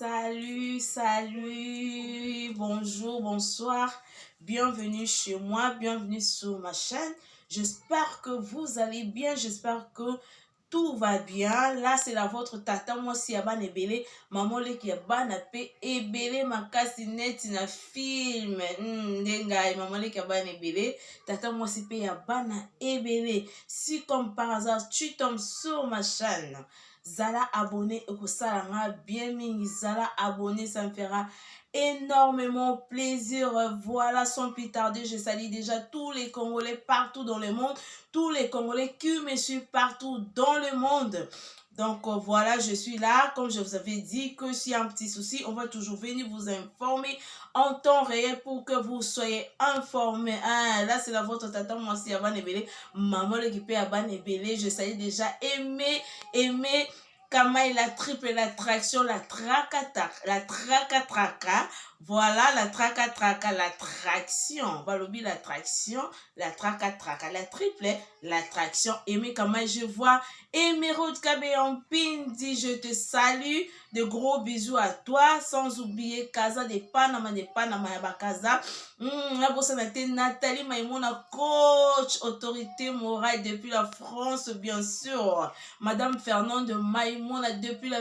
Salut, salut, bonjour, bonsoir, bienvenue chez moi, bienvenue sur ma chaîne. J'espère que vous allez bien, j'espère que tout va bien. Là, c'est la vôtre tata, moi si yaba nebele, maman le ki yaba na pe ebele makasi neti na film. Ndenga, maman le ki yaba nebele, tata moi si pe yaba na ebele. Si comme par hasard, tu tombes sur ma chaîne, Zala abonné et que ça bien mingi, Zala abonné, ça me fera énormément plaisir. Voilà, sans plus tarder, je salue déjà tous les Congolais partout dans le monde, tous les Congolais qui me suivent partout dans le monde. Donc voilà, je suis là, comme je vous avais dit, que s'il y a un petit souci, on va toujours venir vous informer en temps réel pour que vous soyez informés. Ah, là, c'est la vôtre tata, moi c'est Aban Ebele, maman l'équipe Aban Ebele, je savais déjà aimer Kamaï, la triple, l'attraction, la traca, voilà, la traca, l'attraction, Balobi, l'attraction, la traca, la triple, l'attraction, Aimé Kamaï, je vois, Émeraude Kabé Pindi, je te salue, de gros bisous à toi, sans oublier Kaza de Panama, Yabakaza, Nathalie Maïmona, coach, autorité morale depuis la France, bien sûr, Madame Fernande Maïmona depuis la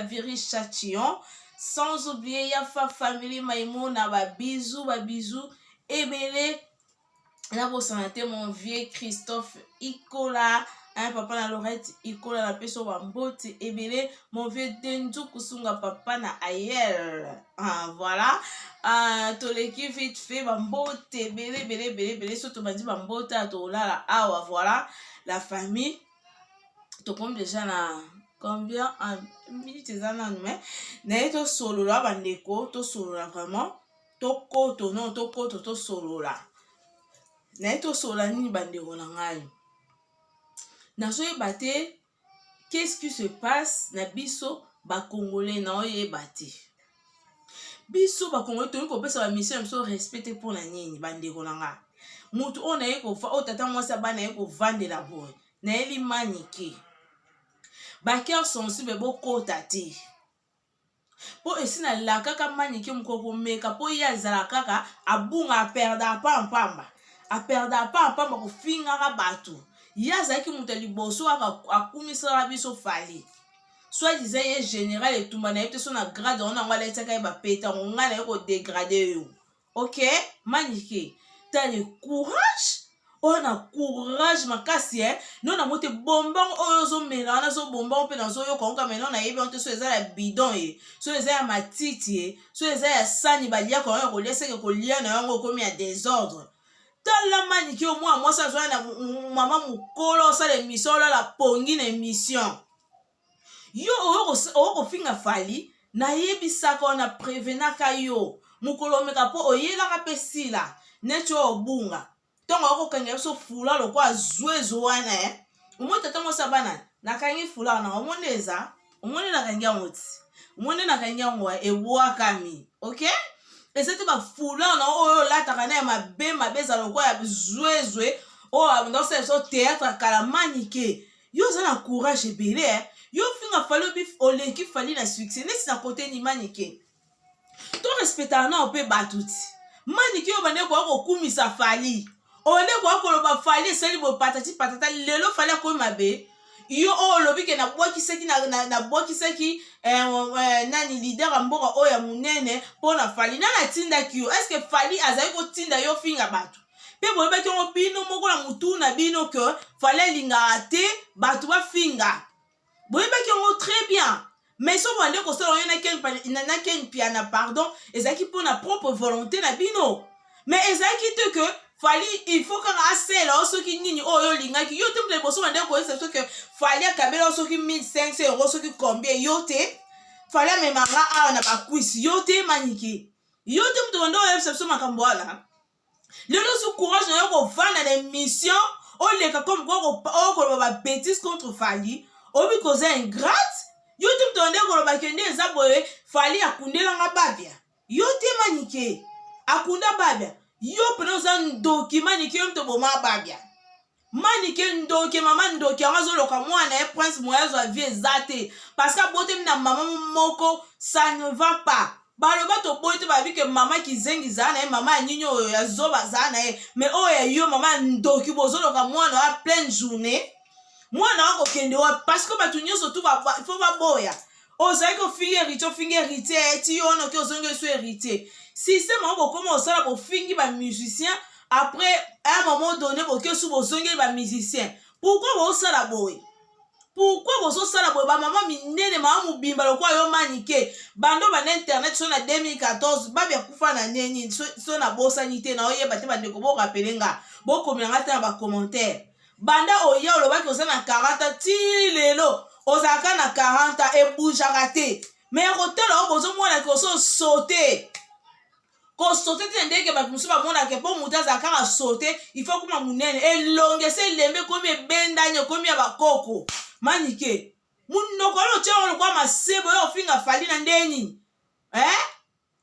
Virie Châtillon, sans oublier Yafa Family Maïmona, bisous, Ebele, là vous sentez mon vieux Christophe Ikola, papa na Lorette Ikola la peso Wambote, Ebele, mon vieux Dendu Kusunga papa na Ayel, voilà, to l'équipe vite fait, Wambote, Bele, surtout m'a dit Wambote, à Tolala, voilà, la famille, to comme déjà na combien en minutes mais na to solo là bandeko to solo là vraiment to koto non to koto to solo là na to solo là ni bandeko na ngai na so yebate qu'est-ce qui se passe na biso ba congolais na oyebate biso ba congolais to ko pesa ba mission so respecter pour na nini bandeko na ngai mutu ona yeko fa o tata mwasa bana yeko vandela boy na eli manike Baker sensible beaucoup tati. Po esina la kaka manike mukoko meka po ya zala kaka abunga aperda pamba. Aperda pamba ko finga ka batu. Ya zaki mutali boso akumisa biso fali. Soit disait général et tout mana ete so na grade on a ngala etaka ba peta ngala ko dégrader yo. OK? Manike. T'as le courage. On a courage makasi non na mote bombang oyo zo mela na zo bombang pe na zo yo konka mena na yebe on te so eza ya bidon so eza ya matiti so eza ya sani balia ko yo lese ko lia na yango komi ya désordre tala maniki o moi ça zo na mama mukolo sa le mission la pongi na émission yo o finga fali na yebisa ko na prévenaka yo mukolo meka po oyela ka pesila necho obunga tongo ako kanga so fula lo kwa zwezo wana umonte tongo sabana na kangi fula na omoneza omone na kanga moti omone na kanga ngwa ewa kami OK ezete ba fula na oyo lataka na mabe za lo kwa zwezo o ndo so théâtre kala manike yo za na courage ebele yo finga falo bi oleki fali na succès nesi na côté ni manike to respecta na ope batuti manike yo bande ko kumisa fali one kwa koloba fali seli bo patata lelo fali ko mabe yo o lobi ke na bwakiseki na bwakiseki nani leader amboka oya munene pona fali na tinda kiyo est-ce que fali azali ko tinda yo finga batu pe bo be ko bino moko na mutu na bino que fali linga ate batu ba finga bo be ko très bien mais so wande ko so yo na ken piana pardon ezaki pona propre volonté na bino mais ezaki te que fali il faut qu'on assez là ce qui nini oh yo linga ki yo te mple boso mande ko c'est que fali akabela so ki 1500 euros so ki combien yo te fali me manga a na ba quiz yo te maniki yo te mto ndo exception makambo ala le so courage na yo ko vana na mission o le ka comme ko ba bêtise contre fali o bi cause ingrate yo te mto ndo ko ba kende za boye fali akundela nga babia yo te maniki akunda babia yo prenons un document ni kiyo mto boma babia manike ndoke mama ndoke angazo loka mwana e prince moyazo a vie zate parce que bote na mama moko ça ne va pas baloba to bote ba bi que mama kizengi zana e mama nyinyo ya zoba zana e mais o ya yo mama ndoki bozo loka mwana a pleine journée mwana wako kende wa parce que batu nyonso tu ba faut ba boya ozali kofinga héritier ti yo ono ke ozongi so héritier système o bokoma osala bofingi ba musicien après à un moment donné boke su bozongi ba musicien pourquoi bosala boye pourquoi bosala boye ba mama minene mama mubimba lokwa yo manike bando ba internet so na 2014 babia kufa na neni so na bosani te na oyeba te bandeko bo rappelenga bokomela ngata na ba commentaire banda oya olobaki osala na 40 ti lelo ozalaka na 40 ebougeaka te mais kotala o bozomona ke ososote kosote te ndenge bato mosusu bamonake mpo moto azalaka kaka sote ifo kuma monene elonge se elembe komi ebendani ekomi ya bakoko manike munoko alo tie olokwa masebo oyo ofinga fali na ndeni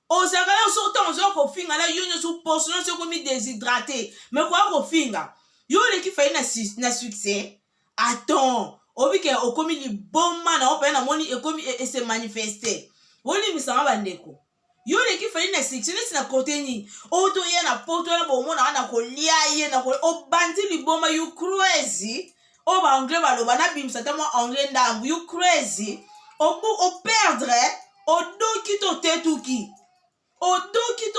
ozalaka na so ntango ozoya kofinga na yo nyonso poso nyonso ekomi déshydraté mais koya kofinga yo oleki fali na succès attends obike okomi liboma na opene namoni ekomi ese manifeste olimisanga bandeko yo leki fali na succès neti na kote nini oto ye na poto na bomona ana kolia ye na ko obandi liboma you crazy o ba anglais baloba na bimisa ta mo anglais ndambu you crazy o perdre odoki to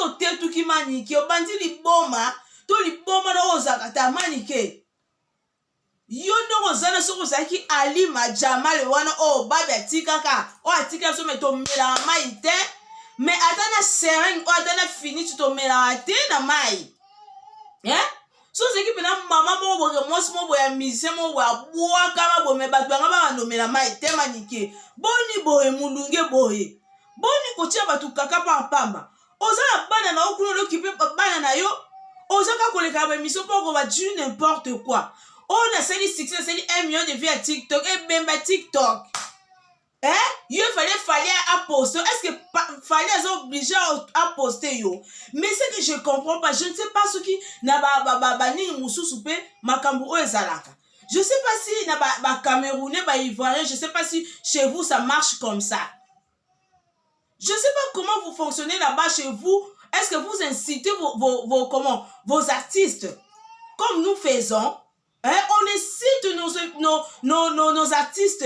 tetuki maniki obandi liboma to liboma na ozakata manike yo ndongo zana soko zaki ali majamale wana o babe atikaka o atika so meto mela mai te mais atana seringue o atana fini tu to mela te na mai so zeki pena mama mo bo mwasi mo bo ya musicien mo wa boa kama bo me batu nga ba no mela mai te manike boni boye mulunge boye boni kotia batu kaka pa pamba ozala bana na okuno lo kipe bana na yo ozaka koleka ba mission poko ba du n'importe quoi. On a sali succès, sali 1 million de vues à TikTok et même à TikTok. Il fallait à poster. Est-ce que fallait obligé à poster yo? Mais ce que je comprends pas, je ne sais pas ce qui n'a ba ni musu soupe makambu o ezalaka. Je sais pas si na ba Camerounais ba Ivoirien, je sais pas si chez vous ça marche comme ça. Je sais pas comment vous fonctionnez là-bas chez vous. Est-ce que vous incitez vos artistes comme nous faisons? On incite nos artistes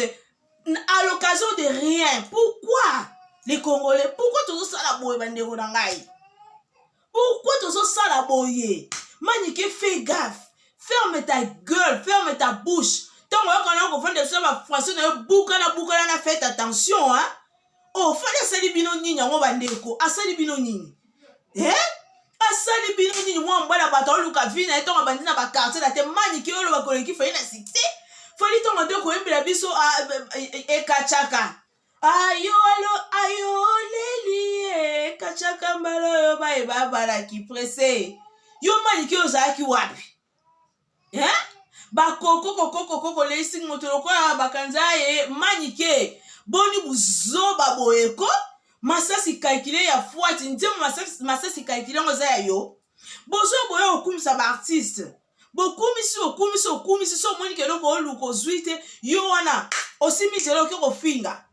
à l'occasion de rien. Pourquoi les Congolais? Pourquoi tous ça la boye bandeko nangai? Pourquoi tous ça la boye? Manike, fais gaffe. Ferme ta gueule, ferme ta bouche. Tant qu'on a fait des choses français na bouka na faites attention hein. Oh, fallait sali bino nini ngo bandeko. Asali bino nini? Asali bino nini mwa mbala bato luka vina etonga bandina ba quartier la te maniki olo ba koleki fali na cité fali tonga de ko embela biso e kachaka ayo leli kachaka mbalo yo ba bala ki pressé yo maniki ozaki wapi ba koko lesi moto lokola bakanza ye maniki boni buzoba boyeko masasi calculé ya fuati ndimo masasi calculé ngoza ya yo bozo boyo okumisa ba artiste bokumisi so moni keloko oluko zuite yo wana osimi zelo ke kofinga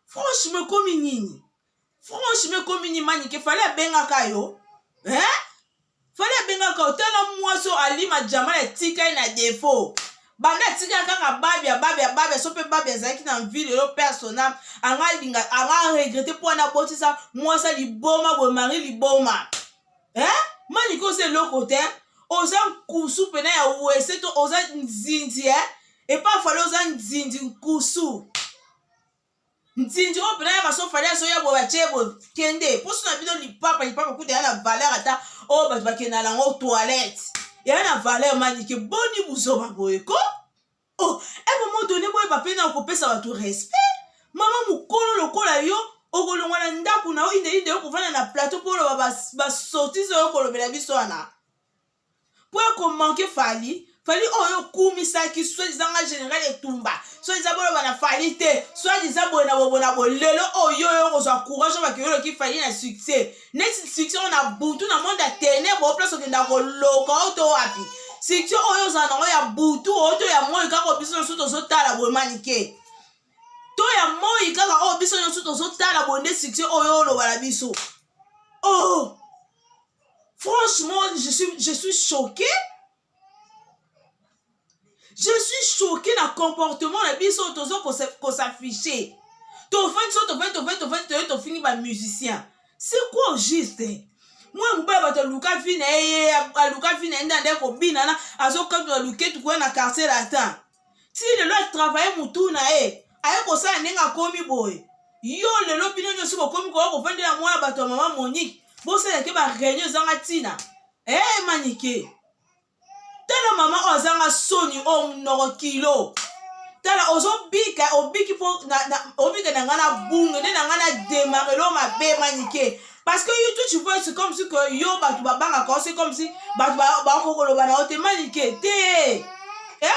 franchement komi nini manike fallait benga kayo fallait benga ka tena mwaso alima jamala tika na défaut banda tika kaka babia sope babia zaki na ville lo personnel anga regretter pour na botisa mwasa liboma bo mari liboma maniko se lokote oza kusu pena ya wese to oza nzinzi et pas falloir oza nzinzi kusu nzinzi o pena ya so fallait so ya bo bachebo kende poso na bino lipapa kuta na valeur ata o ba bakena la ngo toilette ya na valeur manike boni buzoba boyeko oh un moment donné boye ba pena okopesa ba tout respect mama mukolo lokola yo okolongwa na ndaku na inde okuvana na plateau pour ba sortir yo kolobela biso ana pour ko manquer fali Fali oyo kumisaki soit disant général Etumba soit disant bolo bana falite soit disant bona bolelo oyo yo kozwa courage ba kiyolo ki fali na succès net succès on a butu na monde a ténèbres place okenda koloka auto wapi succès oyo za na ya butu auto ya moi kako biso na suto zotala bo manike to ya moi kaka o biso na suto zotala bo ne succès oyo lo bala biso. Oh franchement je suis choqué. Je suis choqué dans le comportement de biso tozo qu'on s'affiche. To fini par musicien. C'est quoi juste? Moi mbaba to luka fine luka fine ndande ko binana azo comme luka tu kwa na quartier latin. Si le lot travailler mutu na aye ko sa nenga komi boy. Yo le lot bino nyoso ko komi ko fandela mwana bato mama Monique. Bo se ke ba réunion zanga tina. Manike. Tala mama ozanga soni o mnoko kilo. Tala ozo bika obiki po obika na ngana bunga ne na ngana démarrer lo mabe manike. Parce que YouTube tu vois c'est comme si que yo batu babanga ko c'est comme si batu ba ko loba na ote manike te.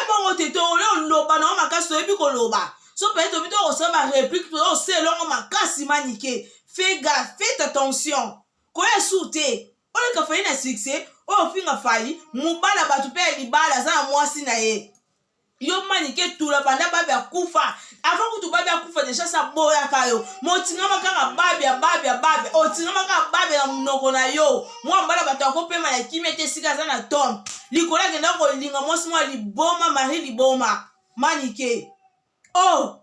Bon ote to lo loba na makasi to ebi ko loba. So peut-être bito o sa ma réplique to c'est longo makasi manike. Fais gaffe, fais attention. Ko esute. On ka fa ina succès. Oh finga fali mubala batu pe libala za mwasi na ye yo manike tula panda babi akufa avant que tu babi akufa déjà sa boya kayo motinga makanga babi otinga makanga babi na munoko na yo mwa mbala batu akopema na kimete sika za na tom likola kenda ko linga mwasi mwa liboma mari liboma manike. Oh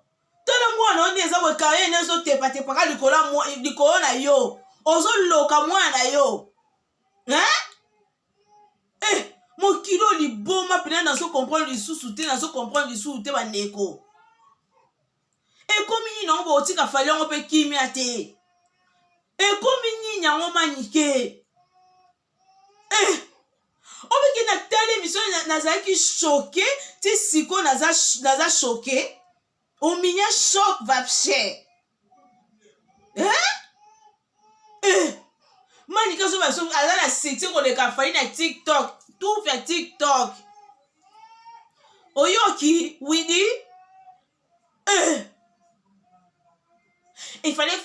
tala mwana oni eza we kaye nezo tepa ka likola na yo ozo loka mwana yo mon kilo li boma pena na so comprendre li sous-souté na so comprendre li sous-souté ba neko. Et comme ni non bo tika fali on pe kimi ate. Et comme ni nyango manike. On be ki na telle émission na za ki choqué, ti siko na za choqué. O minya choc вообще. Manika so ba so ala na sexy ko le ka fali na TikTok. Tout fait TikTok. Oyoki, oui dit. Il fallait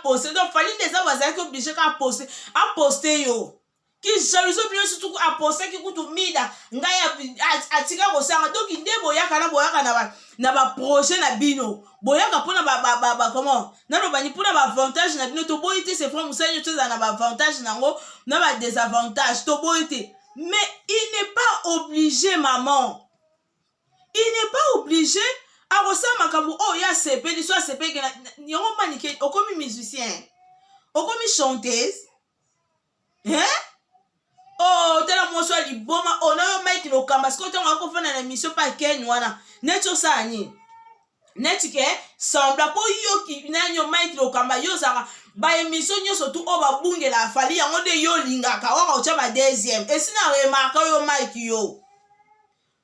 poster. Donc, fallait des gens qui obligés à poster. À poster yo. Qui jalousie bien surtout à poster qui coûte mida. Ngaya atika ko sanga. Donc, il dit boya na ba projet na bino. Boya ka pona ba comment? Na no bani pona ba avantage na bino to boyité c'est franc musanyo tza na ba avantage nango na ba désavantage to boyité. Mais il n'est pas obligé, maman. Il n'est pas obligé à ressentir makambo. Oh, il y a CP, il y a CP, il y a un mannequin, au comme musicien, au comme chanteuse. Oh, tel la moisson li boma, on a un mec qui le parce que quand on a fait une émission pas Ken wana, net ça ni. Net que semble pour yo qui n'a yo mec qui le kamba yo ça. Ba émission surtout o ba bunge la fali yango de yo lingaka wa ka ba deuxième et sina remarque yo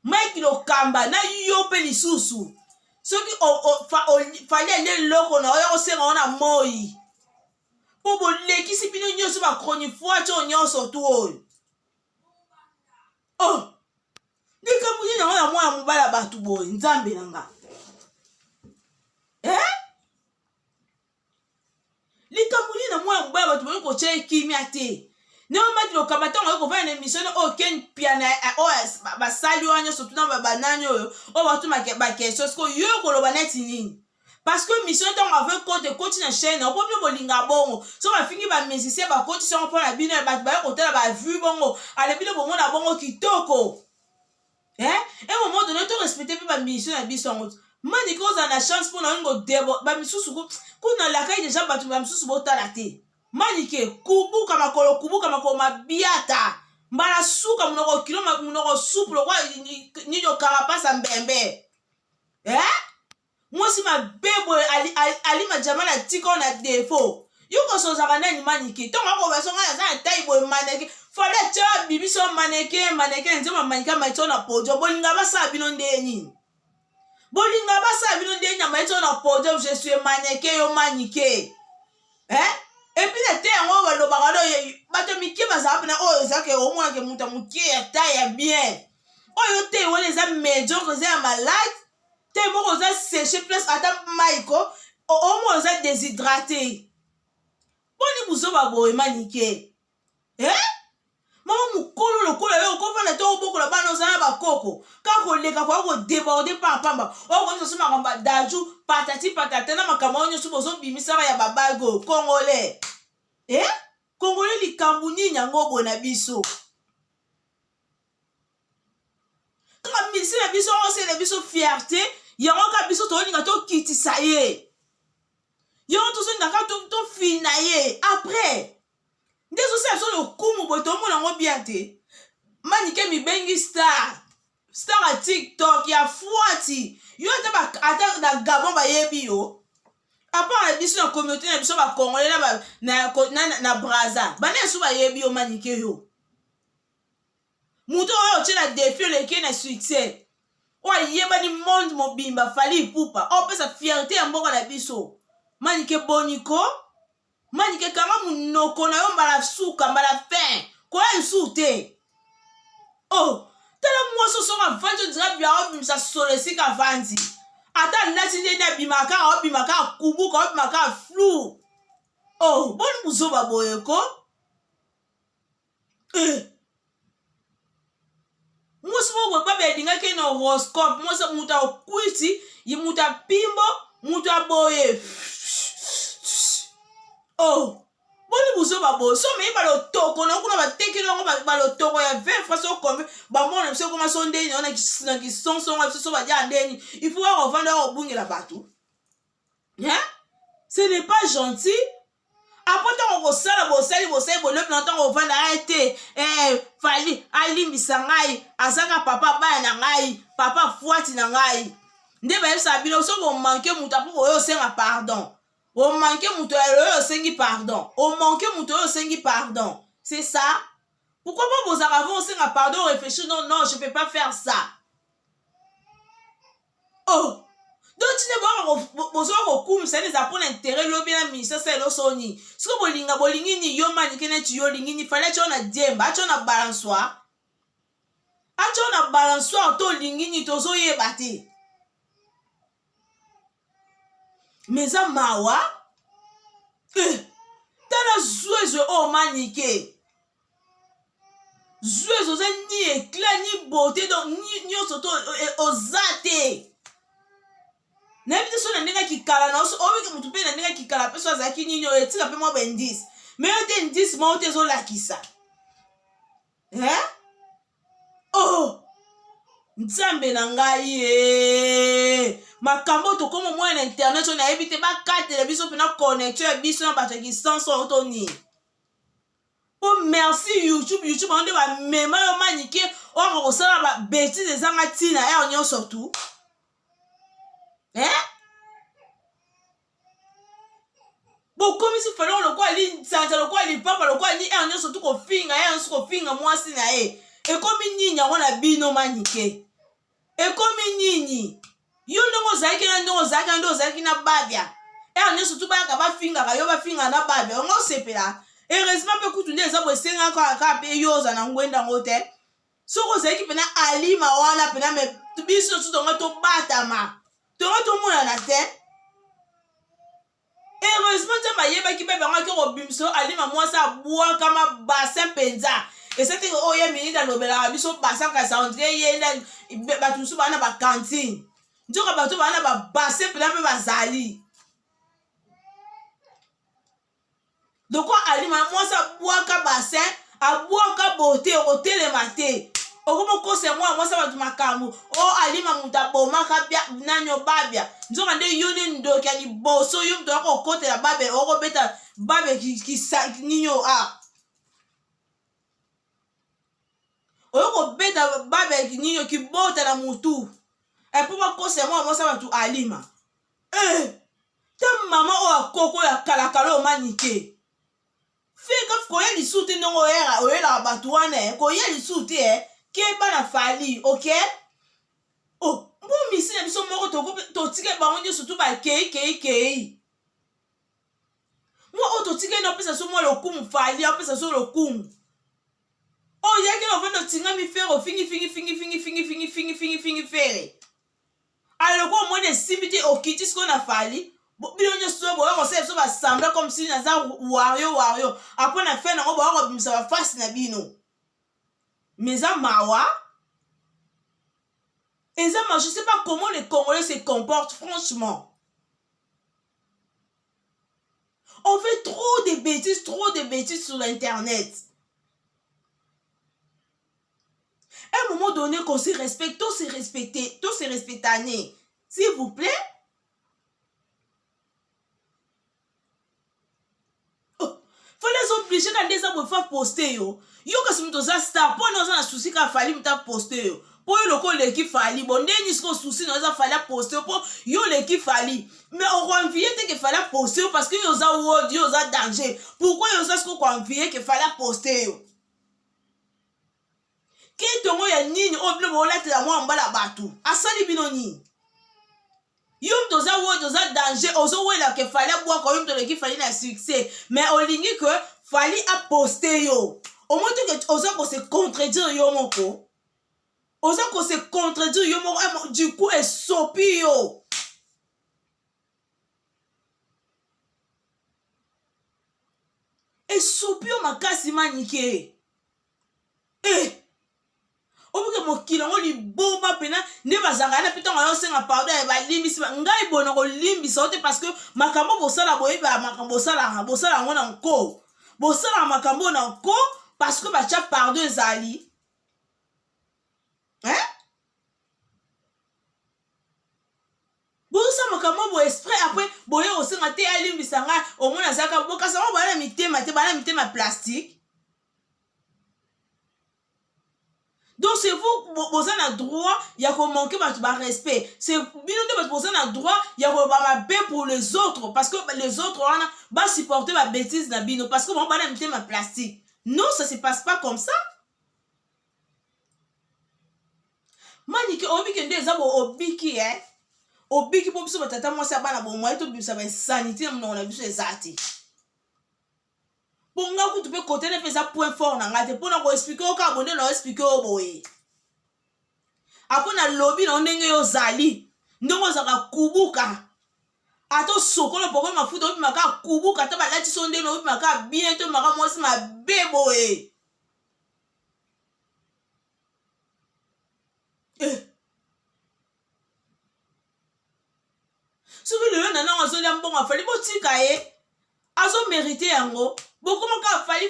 Mike lo kamba na yo pe lisusu soki fali ele loko na yo senga ona moi po bo lekisi bino nyoso ba chronique cho nyoso tu oyo. Oh ndika muyi na ya mwa mubala batu boy nzambe nanga likamuli na mwa mbaya batu bako ko che kimia te ne o maki lo kabatonga ko va na émission o ken piana o ba sali wanyo surtout na ba bananyo o batu ba question ko yo ko lo baneti nini parce que mission tant avec côté na chaîne o popio bolinga bongo so ba fingi ba musicien ba côté so pour la bino ba ko tela ba vu bongo ale bino bongo na bongo kitoko et au moment donné to respecter ba mission na bisongo mani ko za na chance pour na ngo debo ba misusu kuna la kai déjà batu ba misusu botala te mani ke kubuka makolo mabiata mbala suka munoko kilo munoko souple kwa ni yo karapasa mbembe moi si ma bebo ali ma jamana tiko na défaut yuko so za nani mani ke tonga ko ba so ngana za tai boy maneke fallait cha bibi so maneke nzema manika maito na pojo bolinga ba sa bino ndeni bolinga basa bino ndeni na maito na pojo je suis maneke yo manike et puis les terres on va le bagado bato miki baza pena o ezake o mwana ke muta mukie ya taille bien oyo te wana eza médiocre eza ya malade te moko oza séché place ata maiko omo oza déshydraté boni buzoba boye manike mama mokolo lokola yo okofanda te obokola bana oza na bakoko kaka koleka kwa kodéborde pambapamba okomisa so makambo ya daju patati patata na makambo oyo nyonso bozobimisaka ya babago congolais congolais likambo nini yango boye na biso kaka misi na biso osele biso fierté yango kaka biso toyoninga tokitisa ye yango tozolingaka tofina ye après nde zosala biso lokumu boye tomona yango bien te manike mibengi star ya tiktok ya fwati yo ata na gabon bayebi yo apart na biso na communauté na biso bakongolais na braza bana yesu bayebi yo manike yo mutu oyo otie na défi oleki na succès oyo ayebani monde mobimba fali ipupa opesa fierté ya mboka na biso manike boniko manike kanga munoko na yo mbala suka mbala fin koya lisu te tala mwasi songa vanzi ondira bia obimisa solo esika vanzi ata lati ndeni abimaka obimaka akubuka obimaka flou boni buzoba boyeko mwasi mo boye babe alingaki na horoscope mwasi mutu akwiti ye mutu apimbo mutu aboye boni buzoba boye so meyi balotoko na kuna batekeli yango balotoko ya 20 fois so kombe bamona biso ekoma so ndeni na kisonsongo biso so badia ndeni il faut bakovanda bakobungela bato ce n'est pas gentil après ntango kosala bosali bolepi na ntango ovanda te fali alimbisa ngai azaka papa baya na ngai papa fwati na ngai nde bayebisa bino so bomanke mutu apo oyo osenga pardon omanke mutu oyo osengi pardon omanke mutu oyo osengi pardon c'est ça pourquoi pas bozaka avant osenga pardon réfléchir non je peux pas faire ça donc tine bozoka kokumisa nini eza mpona intérêt lobi na ministère sa elosoni soki bolingi ni yo manike neti yo olingi ni fali atyo na diemba atyo na balansoire to olingi ni tozoyeba te mais eza mawa tala zwezo oyo manike zwezo oza ni éclat ni beauté donc nyonso to oza te nayebi te so na ndenge akikala na obiki mutu mpe na ndenge akikala mpe so azalaki nini oyo etika mpe mwa bendisi me yo te ndisi moko te ezolakisa nzambe na ngai makambo tokoma mwana na internet oyo nayebi te bakatela biso mpena connexion ya biso na bato ya kisanso oyo toni merci youtube bango nde bamema yo manike oyoka kosala babétise ezanga ntina ere nyonso tu bokomisi fale lokola linzanza lokola lipapa lokola ni ere nyonso tu kofinga ere nyonso kofinga mwasi na ye ekomi nini yango na bino manike ekomi nini yo ndenge ozalaki na ndenge ozalaki na nde ozalaki na babia ere nyonso tu bayaka bafingaka yo bafingaka na babia yango osepela heureusement mpe kutu nde eza boesengaka kaka mpe yo oza na ngwendango te soki ozalaki mpena alima wana mpena me biso nyonso tongo tobatama tongo tomonana te heureusement nzambe ayebaki mpe bango ake kobimisa alima mwasi abwaka mabasin mpenza esa te oyo miniti alobelaka biso basakasa ondire ye bato mosusu baa na bakantine nzoka bato baa na babasin mpena mpe bazali doko alima mwasi abwaka basin abwaka bote okotelema te okomokosa mwa mwasi bato makambo alima mutu abomaka nanyo babia nzoka nde yo nde ndoki ya liboso yo mutu akokotela babe okobeta babe ninyo oyokobeta babe ninyo kibota na mutu epo bakosa mwa mwasi bato alima ta mama oyo akoko oyo akalakala oyo manike fika koya lisu te ndenge oyelaka bato wana koya lisu te keba na fali ok mpo misi na biso moko totike bango nyonso tu bakei mwa oyo totike na opesa so mwa lokumu fali apesa so lokumu Oh, il y a qui ont fait notre mi faire au fingi faire. Alors quoi, moi, des similitudes au kiti, ce qu'on a fallu. Bilonyo so bo ko se so ba sembler comme si na za wario après na fait na ko ba ko bimisa ba face na bino mais ça mawa et ça je sais pas comment les Congolais se comportent franchement. On fait trop de bêtises sur l'internet. À un moment donné qu'on se respecte, tous se respecter, tous se respecter, s'il vous plaît. Faut les obliger quand des gens peuvent poster yo que si nous star pour nous un souci quand fallait nous poster yo pour le ko l'équipe fallait bon deni ce souci nous a fallu poster pour yo l'équipe fallait mais on convient que fallait poster parce que yo za word yo za danger pourquoi yo ça ce qu'on convient que fallait poster yo qui tongo ya nini oblo bola te la moi mbala batu asali binoni yom toza wo toza danger ozo wela ke fallait boire quand même to l'équipe fallait na succès mais on ligne que fallait à poster yo au moins que ozo ko se contredire yo moko ozo ko se contredire yo moko du coup est sopi yo et sopi yo makasi manike obuke mokilo ngo libomba pena ne bazanga na pita ngo senga pardon e ba limbisi ngai bona ko limbisa ote parce que makambo bosala boyeba makambo bosala ngo na nko bosala makambo na nko parce que ba cha pardon ezali bosa makambo bo esprit après boye osenga te alimbisa nga omona zaka bokasa ngo bana mitema plastique. Donc c'est vous, vous avez le droit, il y a qu'on manque votre respect. C'est vous avez le droit, il y a qu'on va paix pour les autres. Parce que les autres, on va supporter ma bêtise dans bino. Parce que on va mettre ma plastique. Non, ça se passe pas comme ça. Manike, obi kende ezabo obiki obiki pour biso batata moi ça bana bon moi to biso ba sanité mon na biso ezati. Pour nga ku tu peux côté ne faire point fort na ngate pour na ko expliquer o ka bonde na expliquer o boye après na lobby na ndenge yo zali ndongo zaka kubuka ato sokolo poko mafuta obi maka kubuka ta balati sonde no obi maka bientôt maka mwasi ma beboye soki le nana azolia mbongo afali botika azo mérité yango bokoma ka fali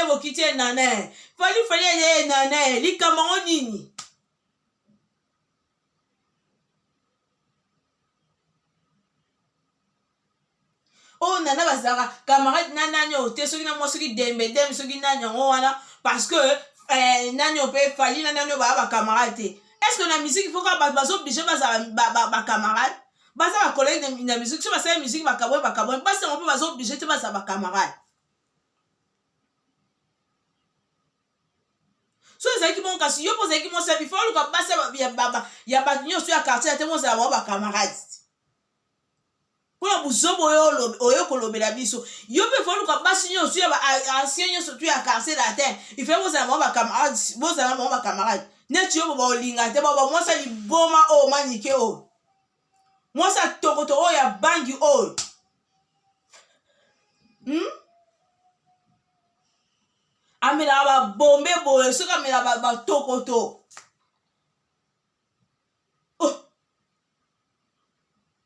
bokite nana fali ye nana likambo nini oh nana bazaka camarade nana nyo te soki na mo soki dembe soki nana ngo wana parce que nana pe fali nana nyo ba camarade te est-ce que la musique il faut ka bazo obligé ba camarade baza ba collègue de musique so ba musique ba kabwe parce qu'on peut bazo obligé te baza ba camarade so ezaki bon kasi yo posaki mo sa bifo luka basa ya ba nyo so ya quartier te mo za ba camarade pour buzobo oyo kolobela biso yo pe fo luka basi nyo so ya ba ancien nyo so tu ya quartier la terre il fait mo za ba camarade mo za ba camarade net yo ba olinga te ba mo sa liboma o manike o moi ça tokoto o ya bangi o amela ba bombe boye soka amela ba tokoto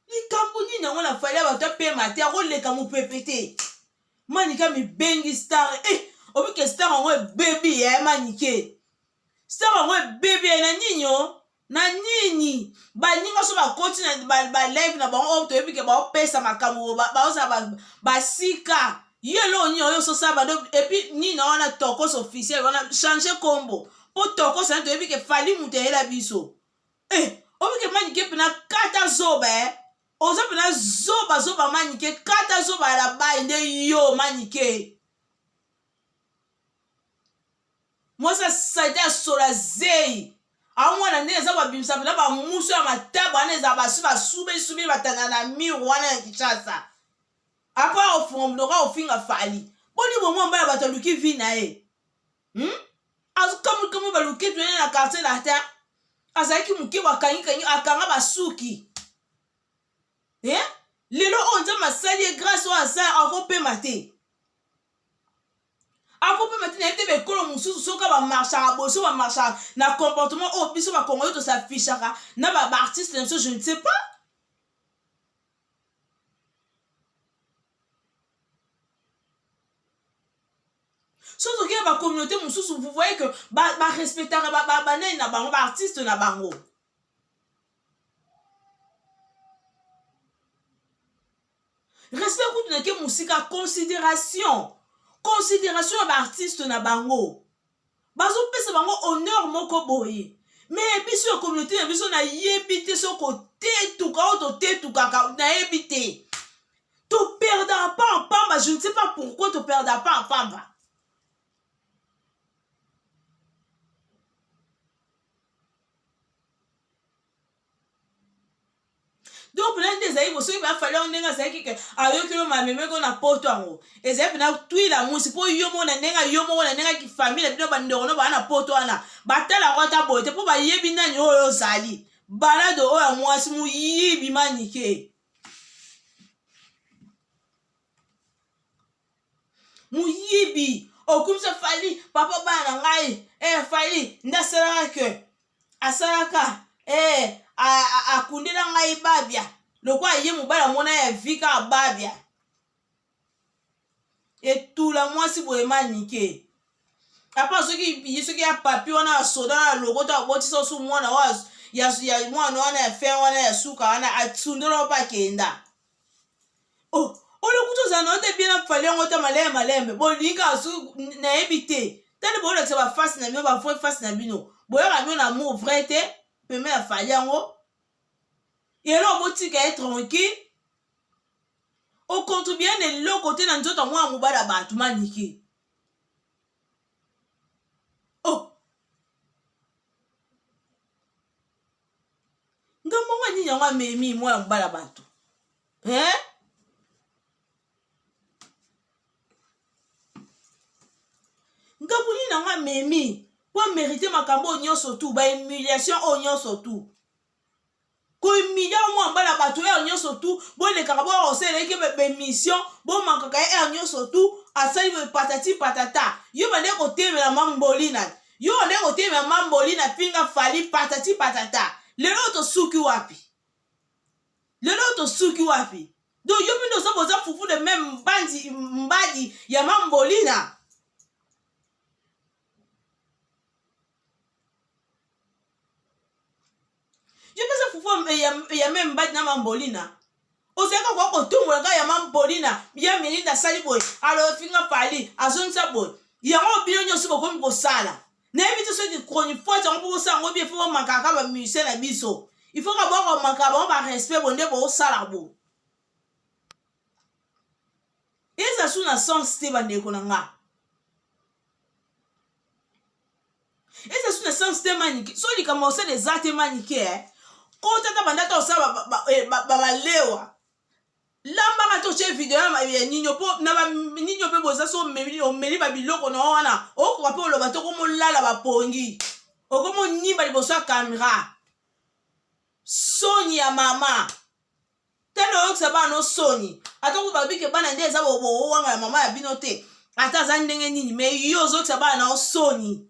likambo nini yango na fali bato apema te akoleka mopepete manika mibengi star obike star yango ebebi manike star yango ebebi na nini o na nini baninga so bakoti na balive na bango oyo toyebi ke baopesa makambo baoza basika yelo nini oyo sosala bado epuis nini wana tokos officiel wana change kombo mpo tokos na toyebi ke fali mutu eyela biso obike manike mpena kata zoba oza mpena zoba manike kata zoba ya bayi nde yo manike mwasa saite asola zei amwana nde eza babimisa mpena bamusu ya mataba wana eza basubeli batanda na mire wana ya Kinshasa apa ofunga ofinga fali boni bomwa mbala bato aluki vi na ye comme baluki tu na quartier la terre azaki muke wakangi akanga basuki lelo onza masali grâce à ça akopema te na ete bekolo mosusu soka bamarchaka boso bamarchaka na comportement oyo biso bakongoli tosafishaka na baartiste na biso je ne sais pas. Surtout que la communauté mosusu vous voyez que respectera banane na bango artiste na bango. Respect kuti na ke musika considération à artiste na bango. Bazo pesa bango honneur moko boye. Mais biso la communauté na biso na yebite so côté tout ka na yebite. Tu perdras pas en pamba, je ne sais pas pourquoi tu perdras pas en pamba. Donc plein des aïe bosso il va falloir nenga zaki que ayo kilo mameme ko na poto ango ezep na twila musi po yomo na nenga ki famille bino bandoro no ba na poto ana batala kwata bote po ba yebi nani oyo zali balado oyo mwasi mu yibi manike mu yibi okumsa fali papa bana ngai fali ndasala ke asalaka akundela ngai babia lokwa ye mobala mona ya vika babia etula mwasi boye manike apa soki ya papi wana soda na lokota botisa su mwana wa ya mwana wana ya fe wana ya suka wana atsundela pa kenda olokuto za no te bien fali ngota malembe bolinga su na ebite tani bo lekisa ba face na bino ba fo face na bino boyo ka bino na mo vrai te peme ya fali yango yelo botika être tranquille au contribue ne lo côté na nzoto mwa mobala batu maniki ngamonga nini yango amemi mwa mobala batu ngabu nini yango amemi po mériter makambo nyonso tu ba humiliation o nyonso tu ko humilia mwa mbala bato ya nyonso tu bo le karabo osele ke be mission bo makaka ya nyonso tu asali be patati patata yo bande ko temela mambolina yo bande ko temela mambolina pinga fali patati patata lelo to suki wapi do yo bindo so boza fufu de même mbadi ya mambolina. Je pense fufu ya même mbadi na mambolina oseka kwa kotumula ka ya mambolina ya melinda sali boy alo finga fali azonsa boy yango bino nyonso bokomi kosala na ebito so di chronique on peut ça ngo bien faut makaka ba musée na biso il faut ka bo makaba ba respect bonde bo sala bo eza suna sens te bande ko nga eza suna sens te maniki so di kama osele zate maniki ko tata bandata osala ba lewa lamba ka to che video ya ninyo po na ba ninyo pe boza so meli ba biloko na wana o ko pe lo bato ko molala ba pongi o ko mo nyimba liboso ya camera soni ya mama telo oksa ba no soni atoko ba bike bana ndeza bo wanga ya mama ya binote ata za ndenge nini me yo zo oksa ba na soni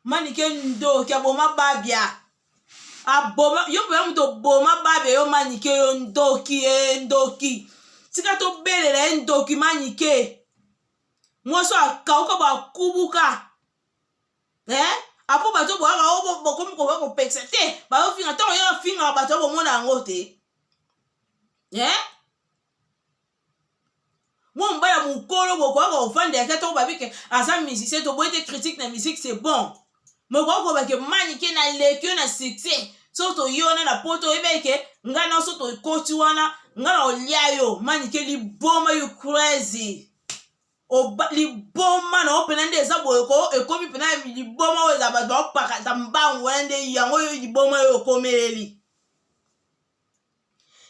manike ndo kia boma babia aboma yo pe mto boma babia yo manike yo ndoki tika to belela ndoki manike mwoso akauka ba kubuka apo bato bo aka bokomi ko peksa te ba yo finga to yo finga bato bo mona ngote mo mbaya mukolo boko aka ofande ka to babike asa musicien to boite critique na musique c'est bon. Mais quoi que manike na lekyo na succès soto yona na poto ebeke ngana soto coach wana ngana oliayo manike li boma you crazy li boma na open ende za boyoko e komi pena li boma weza ba do paka tambango ende yango li boma yo komeleli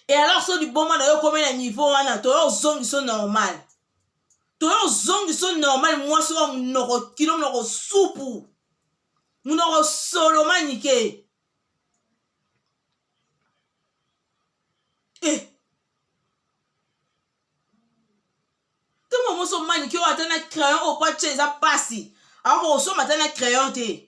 Et alors so liboma na yo comme na niveau wana to yo zongi so normal. To yo zongi so normal moi so mnoko kilo mnoko supu. Mnoko solo manike. Tout so manike o atana crayon o pa cheza pasi. Alors on so matana crayon te.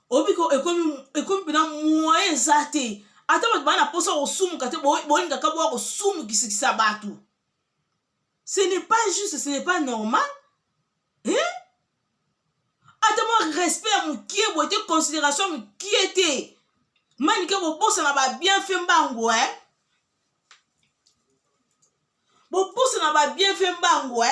Obiko ekomi pena moyen zate. Ata bat bana posa o sumu kate bolinga ka bo ko sumu kisikisa batu. Ce n'est pas juste, ce n'est pas normal. Hein? Ata mo respect à mukie bo te considération mukie te. Manike bo posa na ba bien fait mbango Bo posa na ba bien fait mbango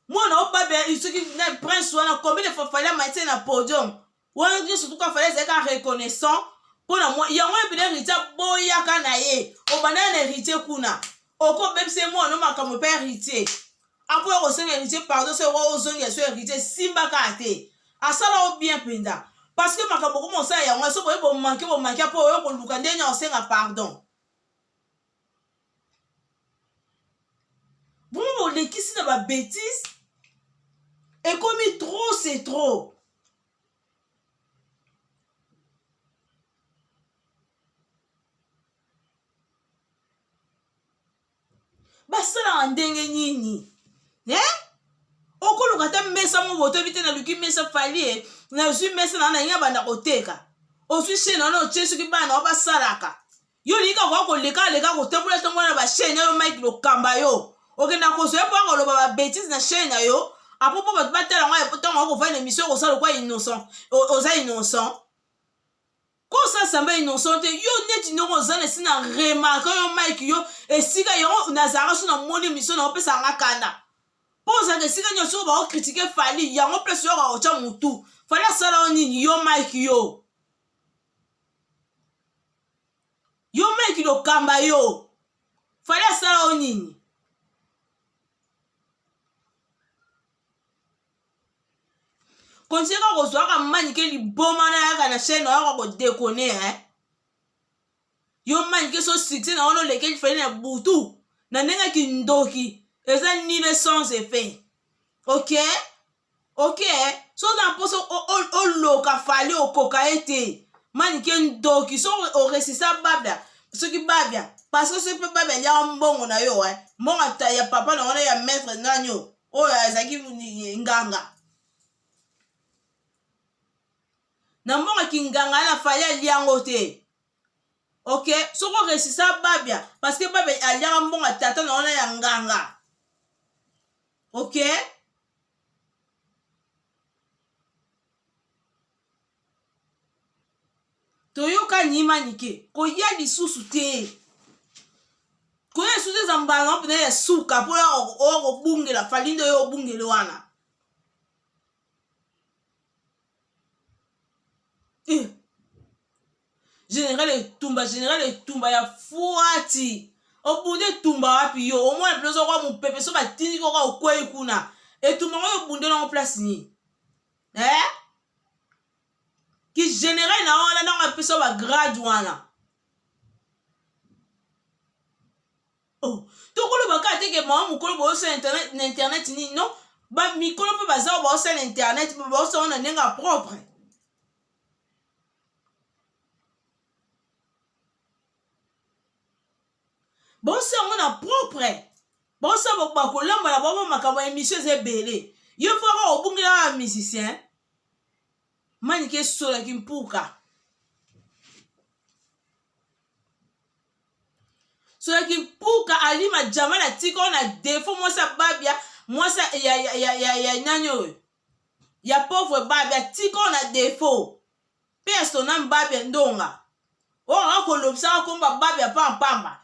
Moi na opa be isuki na prince wana combien de fois fallait maître na podium. Wana dit surtout quand fallait être reconnaissant pour na moi yango e bien héritier boya kana ye o banana héritier kuna oko même c'est moi no makamo père héritier après o se héritier pardon c'est o zongi so héritier simba kate asala o bien penda parce que makamo ko monsa yango so bo manquer po o ko luka ndenya o senga pardon bon les qui c'est ba bêtise et comme trop c'est trop. Basala ndenge nini okoluka ta mesa mo boto vite na luki mesa fali na su mesa na nya banda koteka osu shena na ochesu ki bana obasalaka yo lika kwa koleka kotembula tongwana ba shena yo Mike Lokamba yo okenda koso epo akoloba ba bêtise na shena yo apopo bat batela ngwa epotonga ko fa une émission ko sala kwa innocent oza innocent ko sa samba innocent yo neti noko zana sina remarque yo Mike yo esika yo nazara so na moni mission na opesa ngakanda poza que sika nyoso ba o critiquer fali yango place yo ba ocha mutu fala sala nini yo Mike yo Mike Lokamba yo fala sala nini Konjeka ko zo ka manike liboma na yaka na chaîne na ko déconner yo manike so succès na ono lequel fallait na butu na nenga kindoki eza nile sans effet. OK so na poso o loka fali o koka ete manike ndoki so o resisa babia so ki babia parce que ce peut babia ya mbongo na yo mbongo ta ya papa na ona ya maître nanyo o ya zaki nganga na mbongo kinganga na fali aliango te. OK so ko resisa babia parce que babia alianga mbongo tata na ona ya nganga. OK toyoka nyima nike ko ya lisusu te ko ya lisusu zambanga mpona ya suka po ya o bungela falindo yo bungele wana général etumba ya fuati obunde tumba wapi yo au moins plezo kwa mupepe so batindi ko kwa okwei kuna etumba ngo bunde na place ni ki général na wana na pesa ba grade wana tokolo baka teke ma mukolo bo sur internet ni non ba mikolo pe baza bo sur internet bo so na nenga propre bon ça on a propre bon ça ba ko lamba la ba makabo émission zebele yo fera obungela musicien manike sola kimpuka sola kimpuka alima jamana tiko na défaut moi ça babia moi ça ya nanyo ya pauvre babia tiko na défaut personne babia ndonga o akolobisa komba babia pamba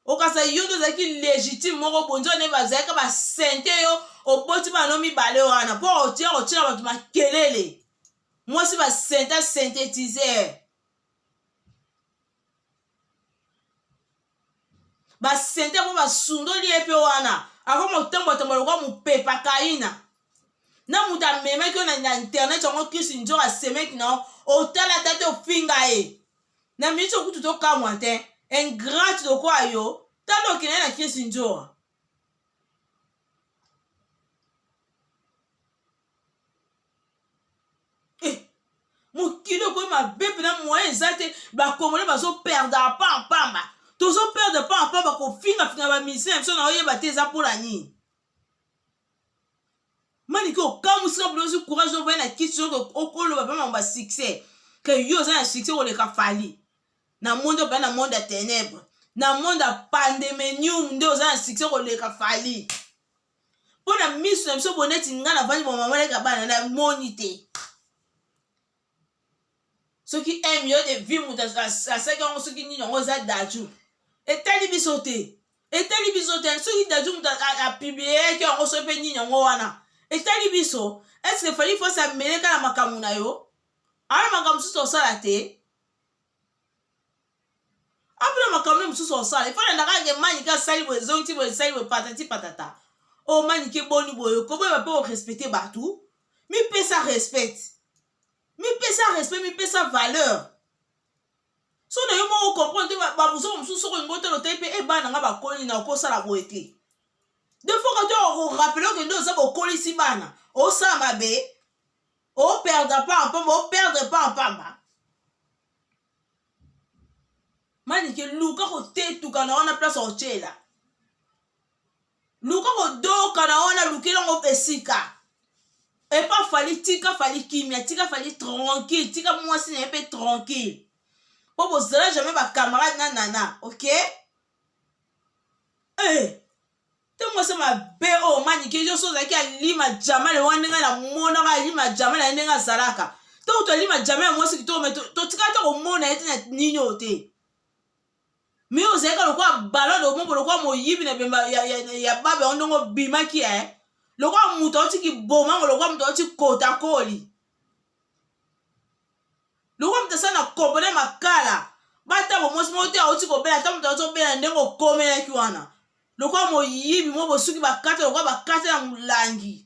okasa yondo zaki légitime moko bonzo ne bazaka ba sente yo oboti ba no mibale wana po otira batu makelele moi si ba sente synthétiser basente po basundoli ye mpe wana ako motambotambo lokwa mopepa kaina na mutu amemaki yo na internet yango Kristo nzoko asemeki na otala tate ofinga ye na miniti okutu tokamwa te ingrate lokwa yo tala okende na Kristo nzoko mokili okoyi mabe mpena moyen eza te bakongole bazoperdre pampamba tozoperdre pampamba kofingafinga bamisien biso na oyeba te eza mpola nini maniki okamusika mpona ozi courage ovoye na kiti okoloba mpe mambo basuccès ke yo oza na succès koleka fali na monde opena na monde ya ténèbre na monde ya pandemenium nde oza na succès koleka fali mpo na miso na biso boneti nga na vandi bomamaleka bana na moni te soki million de vie mutu asaki yango soki nini yango eza daju etali biso te soki daju mutu apiblieki yango so mpe nini yango wana etali biso eske fali fosi ameleka na makambo na yo ana makambo mosusu osala te apena makambo mosusu osala efanandaka ke manike asali boye zonti boye esali boye patati patata o manike boni boye koboyeba mpe orespecte batu mipesa respect mipesa valeur so na yo moko comprendre te babuso mosusu soko lingo te lotai mpe ebana nga bakoli na okosala boye te de fois que tu orapele okende oza bokolisi bana osala mabe operdre pa mpamba manike luka kotetuka na wana place ochela luka kodoka na wana lukelango esika epa fali tika fali kimia tika fali tranquille tika mwasi na ye mpe tranquille po bozala jamais bacamarade na nana ok te mwasi mabe oyo manike yo so ozalaki alima jamale wana ndenge na monaka alima jamale ya ndenge azalaka to tolima jamale ya mwasi kitoko me totikala te komona ye te na nini oyo te me ozalaka lokwa balon de omombo lokwa moyibi na bemba ya babe yango ndenge obimaki lokwa mutu otiki bomango lokwa mutu oti kotakoli lokwa mutu asala na kompone makala batabo mwasi moko te aoti kobela ata mutu azobela ndenge okomelaki wana lokwa moyibi mo bosuki bakate lokwa bakate na molangi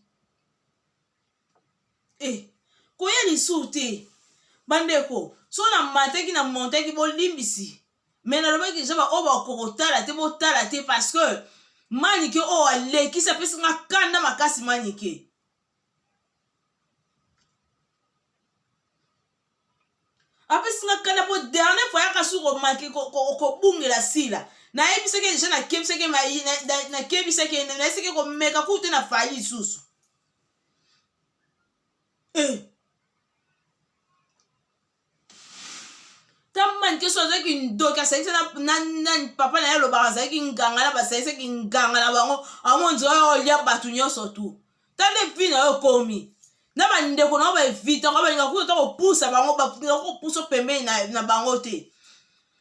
koya lisu te bandeko so na mateki na monteki bolimbisi me nalobaki deja baoyo bakokotala te botala te parce que manike oyo alekisi apesinga kanda makasi manike apesinga kanda po dernier fois yaka su komaki kobungela sila nayebisaki deja nakebisaki nayesaki komeka kute na fali lisusu tamanike so azalaki ndoki asalisi na papa na ye alobaka azalaki nganga na basalisaki nganga na bango amonzi oyo olia bato nyonso tu tande vi na yo komi na bandeko na yo baevita ngo balinga kuta ta kopusa bango balinga kopusa pembeni na bango te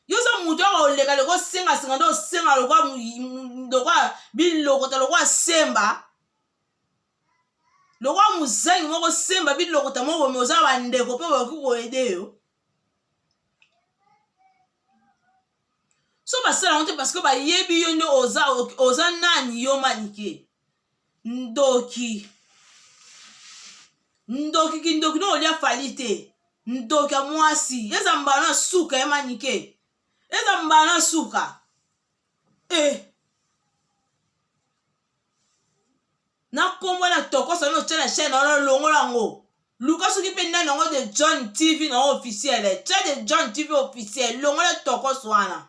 yo za mutu aka oleka loko sengasenga nde osenga lokwa bilokota lokwa semba lokwa muzangi moko semba bilokota moko me oza bandeko mpe bakoki koede yo so basala ngo te parce que bayebi yo nde oza nani yo manike ndoki kindoki no olia fali te ndoki ya mwasi eza mbana suka ye manike eza mbana suka nakombo na tokosa no tia na chaîne na longola yango luka soki mpe nani yango de John TV na officiel tia de John TV officiel longola tokosa wana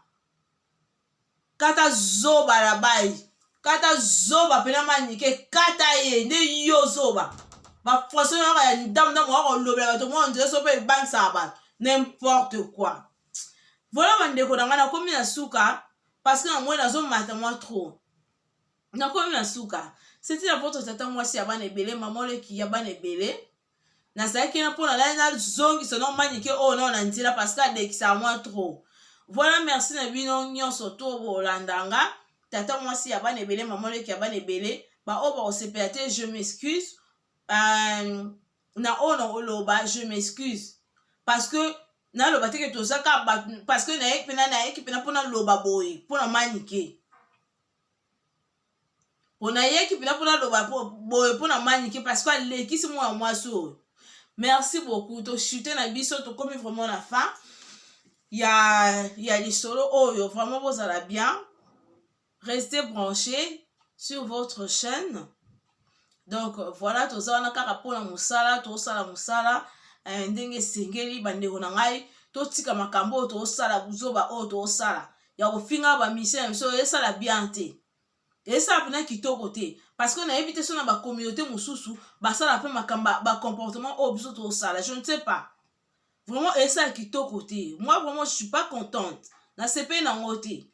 kata zoba na bai kata zoba pena manike kata ye nde yo zoba bafonctionne yaka ya ndamdamu waka olobela bato mwa ondire so mpe ebangisaka bato n'importe quoi voilà bandeko na ngai nakomi na suka parce que na moi nazomata mwa trop nakomi na suka c'était la votre tata mwasi ya bana ebele mama oleki ya bana ebele nazalaki na mpona lai nazongisa no manike oyo nao na nzela parce que adekisaka mwa trop. Voilà, merci na bino nyonso to bolandanga tata mwasi ya bana ebele mama oleki ya bana ebele ba oba osepela te je m'excuse na ono oloba je m'excuse parce que na loba te ke tozaka parce que na yeki pena mpona loba boye mpona manike pona yeki pina pona loba boye pona maniki parce que alekisi mwa mwasi oyo. Merci beaucoup. To chuter na biso to komi vraiment la fin. Ya lisolo oyo vraiment vous allez bien. Restez branchés sur votre chaîne. Donc voilà, to za na kaka pona musala, to sala musala, ndenge sengeli bandeko na ngai, to tika makambo to sala buzoba o to sala. Ya ko finga ba mission so esala bien te. Esa pena kitoko te parce que na éviter sur na ba communauté mususu ba sala pe makamba ba comportement o biso to sala, je ne sais pas. Vraiment esa kitoko te. Moi vraiment je suis pas contente. Na sepe na ngote.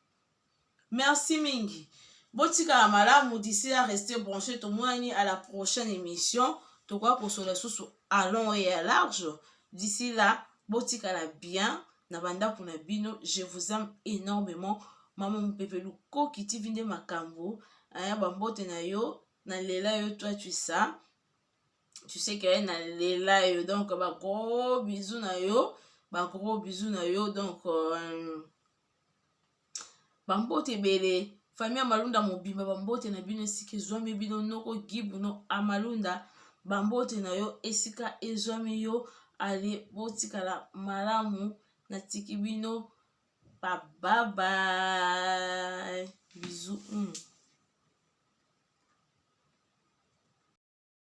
Merci mingi. Botika malamu d'ici là rester branché to moani à la prochaine émission. To quoi pour sur les sous à long et à large. D'ici là botika la bien na banda kuna bino, je vous aime énormément. Maman mpepelu ko kiti vinde makambo aya bambote na yo na lela yo toi tu sais que na lela yo donc ba gros bisous na yo donc bambote bele famille Malunda mobimba bambote na bino esika ezwami bino noko gibu no amalunda bambote na yo esika ezwami yo ale botikala malamu na tiki bino. Bye bye.